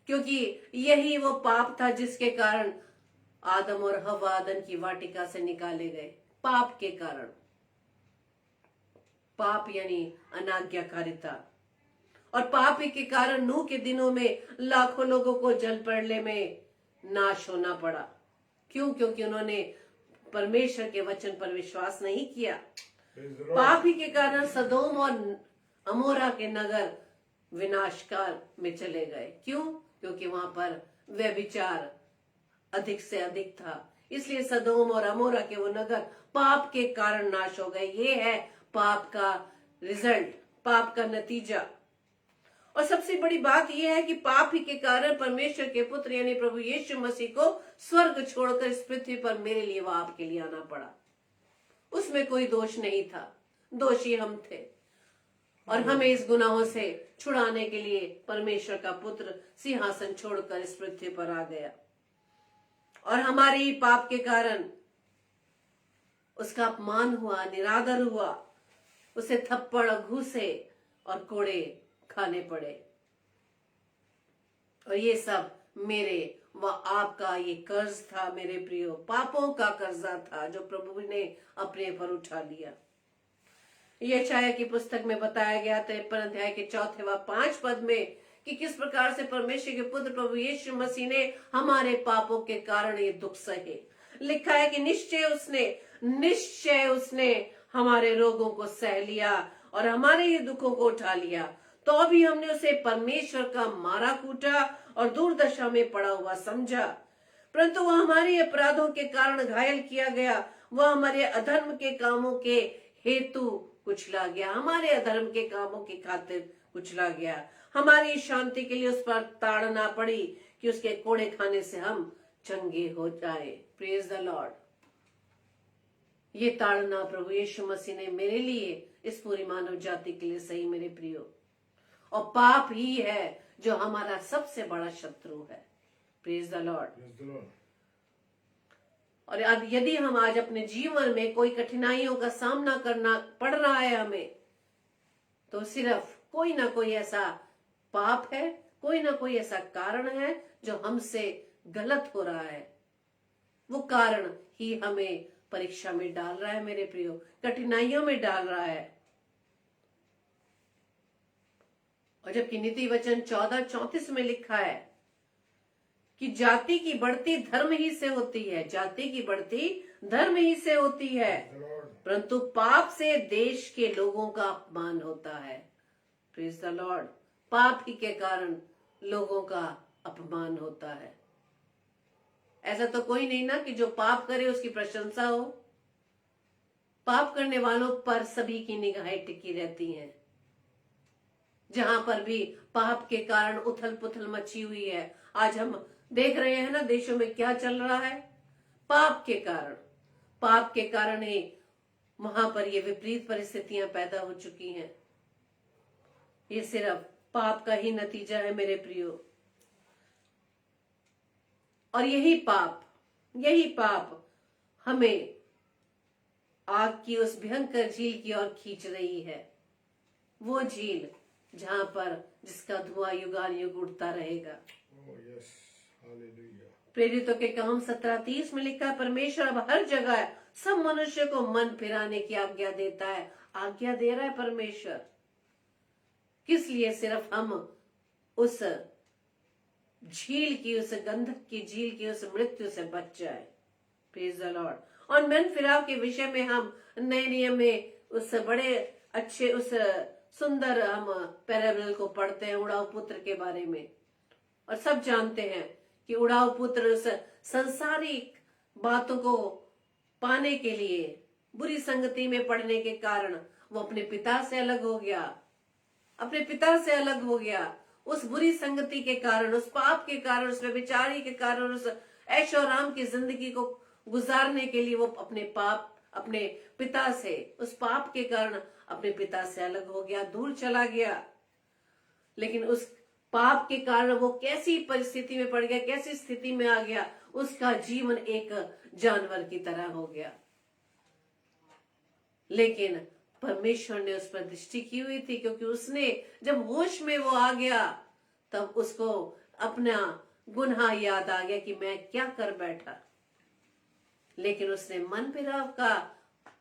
क्योंकि यही वो पाप था जिसके कारण आदम और हव्वा आदम की वाटिका से निकाले गए। पाप के कारण, पाप यानी अनाज्ञाकारिता। और पाप के कारण नूह के दिनों में लाखों लोगों को जल प्रलय में नाश होना पड़ा। क्यों? क्योंकि उन्होंने परमेश्वर के वचन पर विश्वास नहीं किया। पाप ही के कारण सदोम और अमोरा के नगर विनाशकाल में चले गए। क्यों? क्योंकि वहां पर व्यभिचार अधिक से अधिक था। इसलिए सदोम और अमोरा के वो नगर पाप के कारण नाश हो गए। ये है पाप का रिजल्ट, पाप का नतीजा। और सबसे बड़ी बात यह है कि पाप ही के कारण परमेश्वर के पुत्र यानी प्रभु यीशु मसीह को स्वर्ग छोड़कर इस पृथ्वी पर मेरे लिए व आपके लिए आना पड़ा। उसमें कोई दोष नहीं था, दोषी हम थे। और हमें इस गुनाहों से छुड़ाने के लिए परमेश्वर का पुत्र सिंहासन छोड़कर इस पृथ्वी पर आ गया। और हमारे ही पाप के कारण उसका अपमान हुआ, निरादर हुआ, उसे थप्पड़, घूसे और कोड़े खाने पड़े। और ये सब मेरे व आपका ये कर्ज था मेरे प्रियो, पापों का कर्जा था जो प्रभु ने अपने पर उठा लिया। यशायाह की पुस्तक में बताया गया 53 अध्याय के 4 व 5 पद में कि किस प्रकार से परमेश्वर के पुत्र प्रभु यीशु मसीह ने हमारे पापों के कारण ये दुख सहे। लिखा है कि निश्चय उसने हमारे रोगों को सह लिया और हमारे ये दुखों को उठा लिया। तो अभी हमने उसे परमेश्वर का मारा कूटा और दुर्दशा में पड़ा हुआ समझा, परंतु वह हमारे अपराधों के कारण घायल किया गया, वह हमारे अधर्म के कामों के हेतु कुचला गया, हमारे अधर्म के कामों की खातिर कुचला गया। हमारी शांति के लिए उस पर ताड़ना पड़ी कि उसके कोड़े खाने से हम चंगे हो जाए। Praise the Lord. ये ताड़ना प्रभु यीशु मसीह ने मेरे लिए, इस पूरी मानव जाति के लिए सही मेरे प्रियो। और पाप ही है जो हमारा सबसे बड़ा शत्रु है। Praise the Lord. और अब यदि हम आज अपने जीवन में कोई कठिनाइयों का सामना करना पड़ रहा है हमें, तो सिर्फ कोई ना कोई ऐसा पाप है, कोई ना कोई ऐसा कारण है जो हमसे गलत हो रहा है, वो कारण ही हमें परीक्षा में डाल रहा है मेरे प्रियो, कठिनाइयों में डाल रहा है। और जबकि नीति वचन 14:34 में लिखा है कि जाति की बढ़ती धर्म ही से होती है, जाति की बढ़ती धर्म ही से होती है, परंतु पाप से देश के लोगों का अपमान होता है। Praise the Lord. पाप ही के कारण लोगों का अपमान होता है। ऐसा तो कोई नहीं ना कि जो पाप करे उसकी प्रशंसा हो। पाप करने वालों पर सभी की निगाहें टिकी रहती हैं। जहां पर भी पाप के कारण उथल पुथल मची हुई है, आज हम देख रहे हैं ना देशों में क्या चल रहा है, पाप के कारण ही वहां पर ये विपरीत परिस्थितियां पैदा हो चुकी हैं। ये सिर्फ पाप का ही नतीजा है मेरे प्रियो। और यही पाप हमें आग की उस भयंकर झील की ओर खींच रही है। वो झील जहां पर जिसका धुआं युगानुयुग उड़ता रहेगा। प्रेरितों के काम 17:30 में लिखा है, परमेश्वर अब हर जगह सब मनुष्य को मन फिराने की आज्ञा देता है। आज्ञा दे रहा है परमेश्वर। किस लिए? सिर्फ हम उस झील की, उस गंधक की झील की, उस मृत्यु से बच जाए। Praise the Lord. और मन फिराव के विषय में हम नए नियम में उस बड़े अच्छे, उस सुंदर हम पैराबल को पढ़ते हैं उड़ाऊ पुत्र के बारे में। और सब जानते हैं कि उड़ाऊ पुत्र उस संसारिक बातों को पाने के लिए बुरी संगति में पड़ने के कारण वो अपने पिता से अलग हो गया, अपने पिता से अलग हो गया। उस बुरी संगति के कारण, उस पाप के कारण, उस व्यभिचारी के कारण, उस ऐशो आराम की जिंदगी को गुजारने के लिए वो अपने पिता से, उस पाप के कारण अपने पिता से अलग हो गया, दूर चला गया। लेकिन उस पाप के कारण वो कैसी परिस्थिति में पड़ गया, कैसी स्थिति में आ गया, उसका जीवन एक जानवर की तरह हो गया। लेकिन परमेश्वर ने उस पर दृष्टि की हुई थी, क्योंकि उसने जब होश में वो आ गया तब उसको अपना गुनाह याद आ गया कि मैं क्या कर बैठा। लेकिन उसने मन फिराव का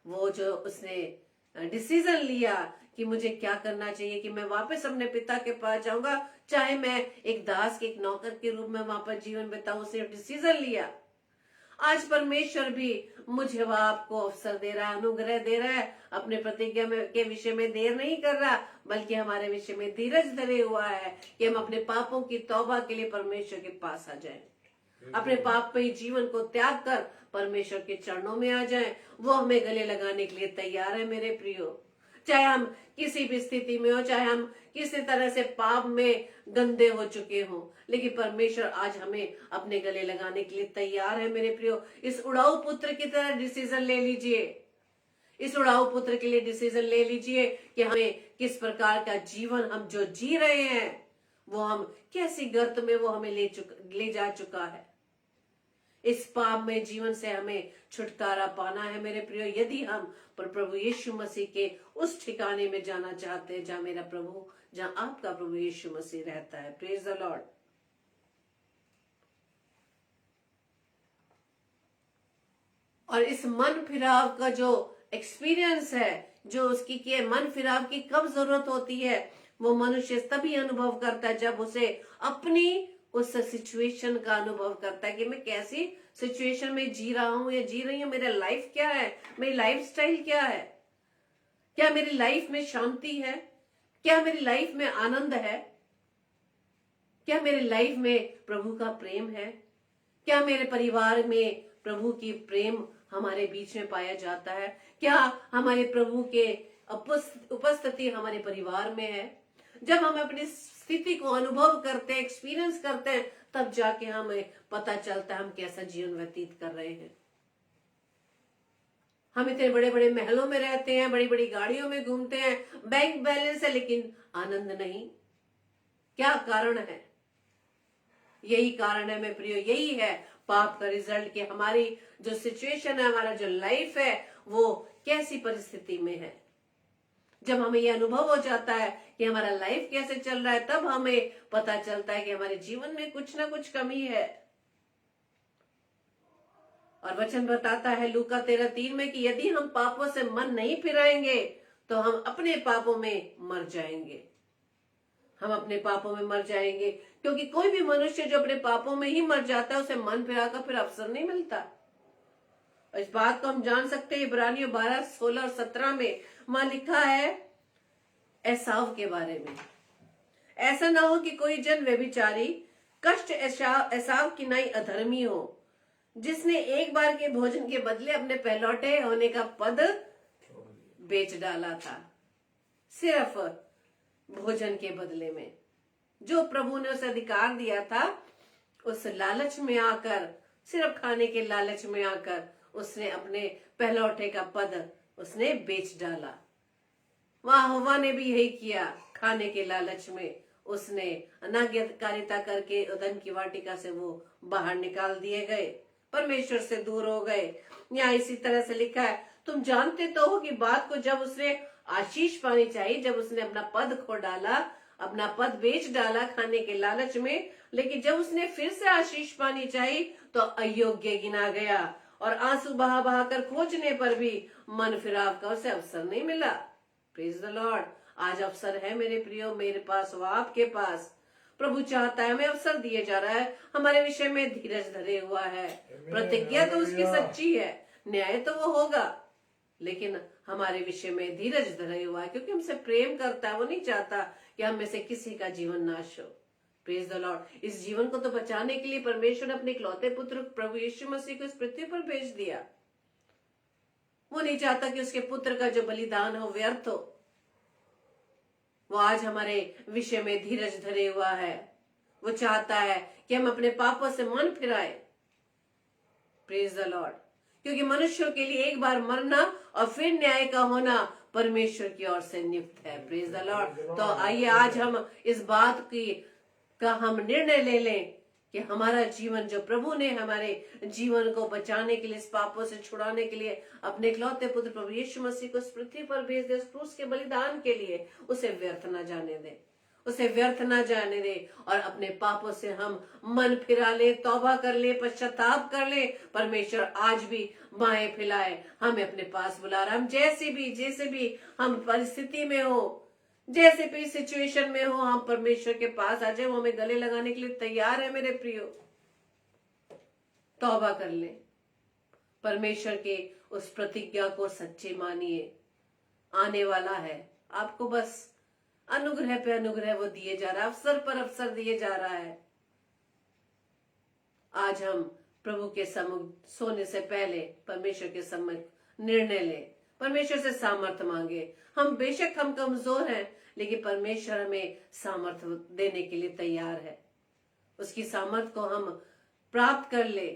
वो जो उसने डिसीजन लिया कि मुझे क्या करना चाहिए, कि मैं वापस अपने पिता के पास जाऊंगा, चाहे मैं एक दास के, एक नौकर के रूप में वहां पर जीवन बिताऊं। उसने डिसीजन लिया। आज परमेश्वर भी मुझे व आपको अवसर दे रहा है, अनुग्रह दे रहा है, अपने प्रतिज्ञा के विषय में देर नहीं कर रहा, बल्कि हमारे विषय में धीरज धरे हुआ है कि हम अपने पापों की तौबा के लिए परमेश्वर के पास आ जाएं, अपने पाप पे जीवन को त्याग कर परमेश्वर के चरणों में आ जाएं। वो हमें गले लगाने के लिए तैयार है मेरे प्रियो। चाहे हम किसी भी स्थिति में हो, चाहे हम किसी तरह से पाप में गंदे हो चुके हो, लेकिन परमेश्वर आज हमें अपने गले लगाने के लिए तैयार है मेरे प्रियो। इस उड़ाऊ पुत्र की तरह डिसीजन ले लीजिए। इस उड़ाऊ पुत्र के लिए डिसीजन ले लीजिए कि हमें किस प्रकार का जीवन हम जो जी रहे हैं, वो हम कैसी गर्त में वो हमें ले जा चुका है। इस पाप में जीवन से हमें छुटकारा पाना है मेरे प्रियो। यदि हम प्रभु यीशु मसीह के उस ठिकाने में जाना चाहते हैं जहां मेरा प्रभु, जहां आपका प्रभु यीशु मसीह रहता है। Praise the Lord. और इस मन फिराव का जो एक्सपीरियंस है, जो उसकी कि मन फिराव की कब जरूरत होती है, वो मनुष्य तभी अनुभव करता है जब उसे अपनी उस सिचुएशन का अनुभव करता है कि मैं कैसी सिचुएशन में जी रहा हूं या जी रही हूं, मेरा लाइफ क्या है, मेरी लाइफ स्टाइल क्या है, क्या मेरी लाइफ में शांति है, क्या मेरी लाइफ में आनंद है, क्या मेरी लाइफ में प्रभु का प्रेम है, क्या मेरे परिवार में प्रभु की प्रेम हमारे बीच में पाया जाता है, क्या हमारे प्रभु के उपस्थिति हमारे परिवार में है। जब हम अपनी स्थिति को अनुभव करते हैं, एक्सपीरियंस करते हैं, तब जाके हमें पता चलता है हम कैसा जीवन व्यतीत कर रहे हैं। हम इतने बड़े बड़े महलों में रहते हैं, बड़ी बड़ी गाड़ियों में घूमते हैं, बैंक बैलेंस है, लेकिन आनंद नहीं। क्या कारण है? यही कारण है मेरे प्रियो, यही है पाप का रिजल्ट कि हमारी जो सिचुएशन है, हमारा जो लाइफ है, वो कैसी परिस्थिति में है। जब हमें ये अनुभव हो जाता है कि हमारा लाइफ कैसे चल रहा है, तब हमें पता चलता है कि हमारे जीवन में कुछ ना कुछ कमी है। और वचन बताता है लूका 13:3 में कि यदि हम पापों से मन नहीं फिराएंगे तो हम अपने पापों में मर जाएंगे। हम अपने पापों में मर जाएंगे, क्योंकि कोई भी मनुष्य जो अपने पापों में ही मर जाता है उसे मन फिरा का फिर अवसर नहीं मिलता। इस बात को हम जान सकते हैं इब्रानियों 12:16 और 17 में वहां लिखा है एसाव के बारे में, ऐसा ना हो कि कोई जन व्यभिचारी कष्ट एसाव की नाई अधर्मी हो, जिसने एक बार के भोजन के बदले अपने पहलौठे होने का पद बेच डाला था। सिर्फ भोजन के बदले में जो प्रभु ने उसे अधिकार दिया था, उस लालच में आकर, सिर्फ खाने के लालच में आकर उसने अपने पहलौठे का पद उसने बेच डाला। वहां हवा ने भी यही किया, खाने के लालच में उसने अनाज्ञाकारिता करके उदन की वाटिका से वो बाहर निकाल दिए गए, परमेश्वर से दूर हो गए। यहाँ इसी तरह से लिखा है, तुम जानते तो हो कि बात को जब उसने आशीष पानी चाहिए, जब उसने अपना पद खो डाला, अपना पद बेच डाला खाने के लालच में, लेकिन जब उसने फिर से आशीष पानी चाहिए तो अयोग्य गिना गया और आंसू बहा बहा कर खोजने पर भी मन फिराव का उसे अवसर नहीं मिला। Praise the Lord. आज अवसर है मेरे प्रियो, मेरे पास व आपके पास। प्रभु चाहता है, हमें अवसर दिए जा रहा है, हमारे विषय में धीरज धरे हुआ है। प्रतिज्ञा तो उसकी सच्ची है, न्याय तो वो होगा, लेकिन हमारे विषय में धीरज धरे हुआ है, क्योंकि हमसे प्रेम करता है। वो नहीं चाहता कि हम में से किसी का जीवन नाश हो। Praise the Lord. इस जीवन को तो बचाने के लिए परमेश्वर ने अपने इकलौते पुत्र प्रभु यीशु मसीह को इस पृथ्वी पर भेज दिया। वो नहीं चाहता कि उसके पुत्र का जो बलिदान हो व्यर्थ हो। वो आज हमारे विषय में धीरज धरे हुआ है। वो चाहता है कि हम अपने पापों से मन फिराए। Praise the Lord. क्योंकि मनुष्यों के लिए एक बार मरना और फिर न्याय का होना परमेश्वर की ओर से नियुक्त है। Praise the Lord. तो आइए आज हम इस बात का हम निर्णय ले लें कि हमारा जीवन, जो प्रभु ने हमारे जीवन को बचाने के लिए, इस पापों से छुड़ाने के लिए अपने इकलौते पुत्र प्रभु यीशु मसीह को इस पृथ्वी पर भेज दे, उस क्रूस के बलिदान के लिए, उसे व्यर्थ न जाने दे, उसे व्यर्थ न जाने दे। और अपने पापों से हम मन फिरा ले, तौबा कर ले, पश्चाताप कर ले। परमेश्वर आज भी बाहें फैलाए हमें अपने पास बुला रहा है। हम जैसे भी हम परिस्थिति में हो, जैसे भी सिचुएशन में हो, हम परमेश्वर के पास आ जाए। वो हमें गले लगाने के लिए तैयार है मेरे प्रियो। तौबा कर ले, परमेश्वर के उस प्रतिज्ञा को सच्चे मानिए। आने वाला है, आपको बस अनुग्रह पे अनुग्रह वो दिए जा रहा है, अवसर पर अवसर दिए जा रहा है। आज हम प्रभु के सम्मुख सोने से पहले परमेश्वर के सम्मुख निर्णय ले, परमेश्वर से सामर्थ मांगे। हम बेशक हम कमजोर हैं, लेकिन परमेश्वर हमें सामर्थ देने के लिए तैयार है। उसकी सामर्थ को हम प्राप्त कर ले।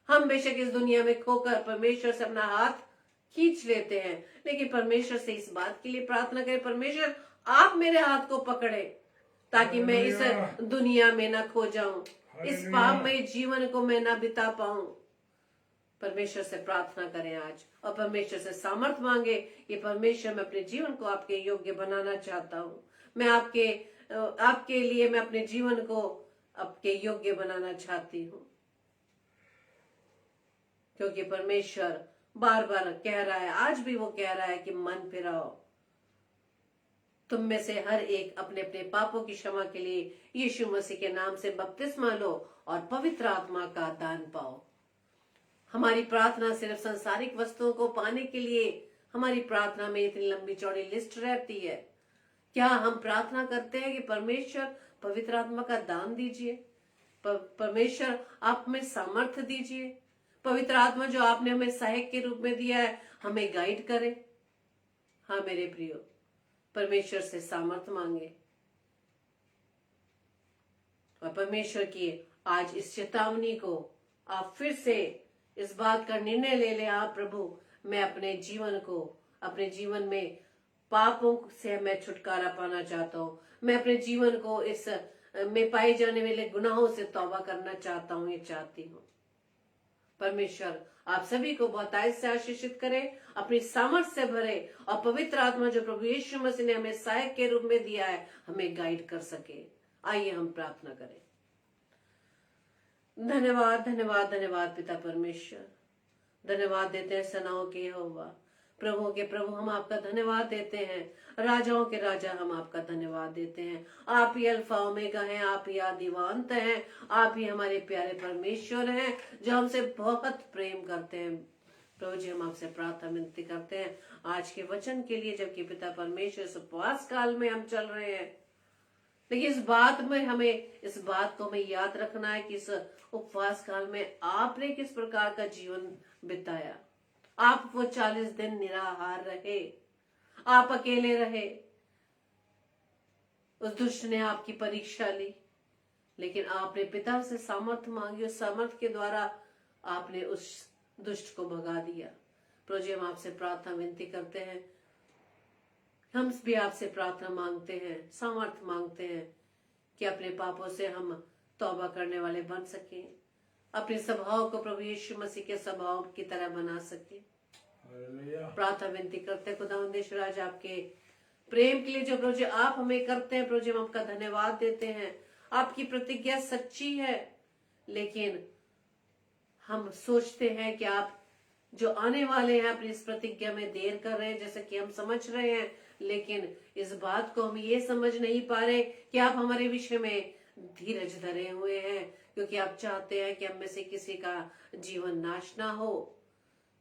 हम बेशक इस दुनिया में खोकर परमेश्वर से अपना हाथ खींच लेते हैं, लेकिन परमेश्वर से इस बात के लिए प्रार्थना करें, परमेश्वर आप मेरे हाथ को पकड़े ताकि मैं इस दुनिया में ना खो जाऊं, इस पापमय जीवन को मैं ना बिता पाऊं। परमेश्वर से प्रार्थना करें आज, और परमेश्वर से सामर्थ मांगे कि परमेश्वर, मैं अपने जीवन को आपके योग्य बनाना चाहता हूँ। मैं आपके लिए मैं अपने जीवन को आपके योग्य बनाना चाहती हूँ। क्योंकि परमेश्वर बार बार कह रहा है, आज भी वो कह रहा है कि मन फिराओ। तुम में से हर एक अपने अपने पापों की क्षमा के लिए यीशु मसीह के नाम से बपतिस्मा लो और पवित्र आत्मा का दान पाओ। हमारी प्रार्थना सिर्फ सांसारिक वस्तुओं को पाने के लिए, हमारी प्रार्थना में इतनी लंबी चौड़ी लिस्ट रहती है। क्या हम प्रार्थना करते हैं कि परमेश्वर पवित्र आत्मा का दान दीजिए, परमेश्वर आप हमें सामर्थ्य दीजिए, पवित्र आत्मा जो आपने हमें सहायक के रूप में दिया है हमें गाइड करे। हाँ मेरे प्रियो, परमेश्वर से सामर्थ्य मांगे और परमेश्वर की आज इस चेतावनी को आप फिर से इस बात का निर्णय ले लें, आप प्रभु, मैं अपने जीवन में पापों से मैं छुटकारा पाना चाहता हूँ। मैं अपने जीवन को इस में पाए जाने वाले गुनाहों से तौबा करना चाहता हूँ, ये चाहती हूँ। परमेश्वर आप सभी को बहुतायत से आशीषित करे, अपनी सामर्थ्य से भरे और पवित्र आत्मा जो प्रभु यीशु मसीह ने हमें सहायक के रूप में दिया है हमें गाइड कर सके। आइए हम प्रार्थना करें। धन्यवाद धन्यवाद धन्यवाद पिता परमेश्वर, धन्यवाद देते हैं सेनाओं के यहोवा, प्रभुओं के प्रभु हम आपका धन्यवाद देते हैं, राजाओं के राजा हम आपका धन्यवाद देते हैं। आप ही अल्फा ओमेगा हैं, आप ही आदिवांत हैं, आप ही हमारे प्यारे परमेश्वर हैं जो हमसे बहुत प्रेम करते हैं। प्रभु जी हम आपसे प्रार्थना विनती करते हैं आज के वचन के लिए, जबकि पिता परमेश्वर इस उपवास काल में हम चल रहे हैं, लेकिन इस बात को हमें याद रखना है कि इस उपवास काल में आपने किस प्रकार का जीवन बिताया। आप वो 40 दिन निराहार रहे, आप अकेले रहे, उस दुष्ट ने आपकी परीक्षा ली, लेकिन आपने पिता से सामर्थ्य मांगी, उस सामर्थ्य के द्वारा आपने उस दुष्ट को भगा दिया। प्रभु जी हम आपसे प्रार्थना विनती करते हैं, हम भी आपसे प्रार्थना मांगते हैं, सामर्थ्य मांगते हैं कि अपने पापों से हम तौबा करने वाले बन सकें, अपने स्वभाव को प्रभु यीशु मसीह के स्वभाव की तरह बना सके। प्रार्थना विनती करते हैं खुदावंद यीशु आज आपके प्रेम के लिए जो प्रभु जी आप हमें करते हैं, प्रभु जी हम आपका धन्यवाद देते हैं। आपकी प्रतिज्ञा सच्ची है, लेकिन हम सोचते हैं कि आप जो आने वाले हैं अपनी इस प्रतिज्ञा में देर कर रहे हैं, जैसे कि हम समझ रहे हैं, लेकिन इस बात को हम ये समझ नहीं पा रहे कि आप हमारे विषय में धीरज धरे हुए हैं, क्योंकि आप चाहते हैं कि हम में से किसी का जीवन नाश ना हो,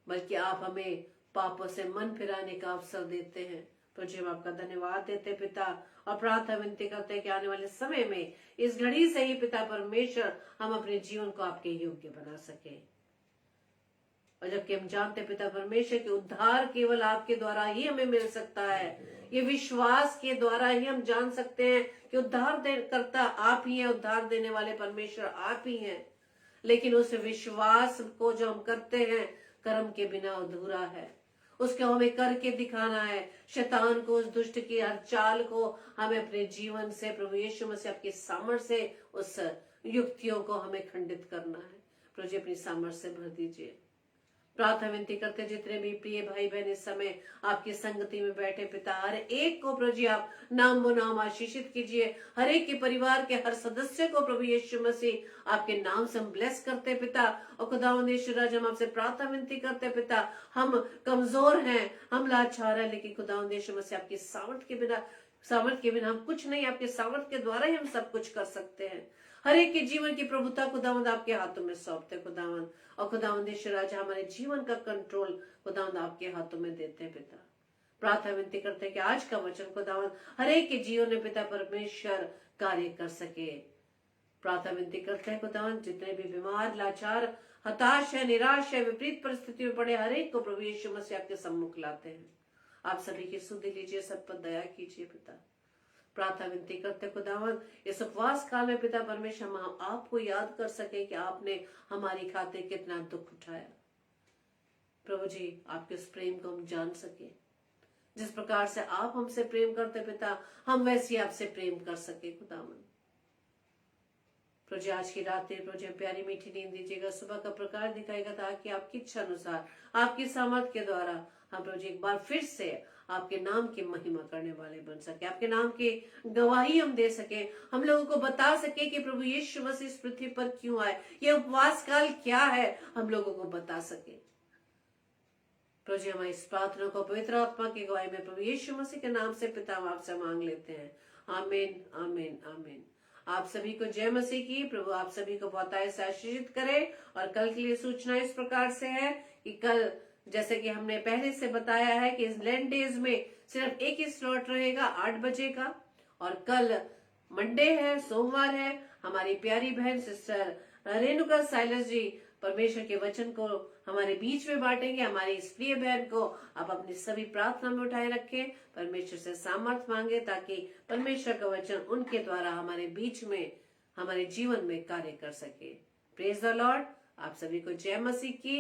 बल्कि आप हमें पापों से मन फिराने का अवसर देते हैं। तो जी हम आपका धन्यवाद देते पिता, और प्रार्थना विनती करते हैं कि आने वाले समय में इस घड़ी से ही पिता परमेश्वर हम अपने जीवन को आपके योग्य बना सके। और जबकि हम जानते पिता परमेश्वर कि उद्धार केवल आपके द्वारा ही हमें मिल सकता है, ये विश्वास के द्वारा ही हम जान सकते हैं कि उद्धार करता आप ही हैं, उद्धार देने वाले परमेश्वर आप ही हैं। लेकिन उस विश्वास को जो हम करते हैं कर्म के बिना अधूरा है, उसको हमें करके दिखाना है। शैतान को, उस दुष्ट की हर चाल को हमें अपने जीवन से प्रभु यीशु मसीह आपकी सामर्थ्य से उस युक्तियों को हमें खंडित करना है। प्रभु जी अपनी सामर्थ्य से भर दीजिए। प्रार्थना विनती करते जितने भी प्रिय भाई बहन इस समय आपकी संगति में बैठे पिता, हर एक को प्रभु जी आप नाम बो नाम आशीषित कीजिए। हर एक के परिवार के हर सदस्य को प्रभु यीशु मसीह आपके नाम से हम ब्लेस करते पिता। और खुदावंद यीशु राजा हम आपसे प्रार्थना विनती करते पिता, हम कमजोर हैं, हम लाचार हैं, लेकिन खुदावंद यीशु मसीह आपकी सामर्थ्य के बिना हम कुछ नहीं, आपके सामर्थ्य के द्वारा ही हम सब कुछ कर सकते हैं। हर एक के जीवन की प्रभुता खुदावंद आपके हाथों में सौंपते खुदावंद, और खुदावंद यीशु राजा हमारे जीवन का कंट्रोल खुदावंद आपके हाथों में देते हैं पिता। प्रार्थना विनती करते हैं कि आज का वचन खुदावंद हर एक के जीवन में पिता परमेश्वर कार्य कर सके। प्रार्थना विनती करते हैं खुदावंद जितने भी बीमार, लाचार, हताश है, निराश है, विपरीत परिस्थिति में पड़े हर एक को प्रभु यीशु मसीह आपके सम्मुख लाते हैं। आप सभी की सुधि लीजिए, सब पर दया कीजिए पिता। प्रार्थना विनती करते खुदावंद इस उपवास काल में पिता परमेश्वर हम आपको याद कर सके कि आपने हमारी खातिर कितना दुख उठाया। प्रभु जी आपके उस प्रेम को हम जान सके, जिस प्रकार से आप हमसे प्रेम करते पिता, हम वैसे ही आपसे प्रेम कर सके खुदावंद। प्रभु जी आज की रात प्रभु जी प्यारी मीठी नींद दीजिएगा, सुबह का प्रकाश दिखाएगा, ताकि आपकी इच्छा अनुसार आपकी सामर्थ्य के द्वारा हम प्रभु जी एक बार फिर से आपके नाम की महिमा करने वाले बन सके, आपके नाम की गवाही हम दे सके, हम लोगों को बता सके कि प्रभु यीशु मसीह इस पृथ्वी पर क्यों आए, ये उपवास काल क्या है, हम लोगों को बता सके। प्रभु जी हमारी इस प्रार्थना को पवित्र आत्मा की गवाही में प्रभु यीशु मसीह के नाम से पिता आपसे मांग लेते हैं। आमीन आमीन आमीन। आप सभी को जय मसीह की। प्रभु आप सभी को बहुतायत से आशीषित करे। और कल के लिए सूचना इस प्रकार से है कि कल जैसे कि हमने पहले से बताया है कि इस लेंट डेज में सिर्फ एक ही स्लॉट रहेगा 8 बजे का, और कल मंडे है, सोमवार है, हमारी प्यारी बहन सिस्टर रेणुका साइलस जी परमेश्वर के वचन को हमारे बीच में बांटेंगे। हमारी इस प्रिय बहन को आप अपनी सभी प्रार्थना में उठाए रखें, परमेश्वर से सामर्थ्य मांगे, ताकि परमेश्वर का वचन उनके द्वारा हमारे बीच में, हमारे जीवन में कार्य कर सके। Praise the Lord. आप सभी को जय मसीह की।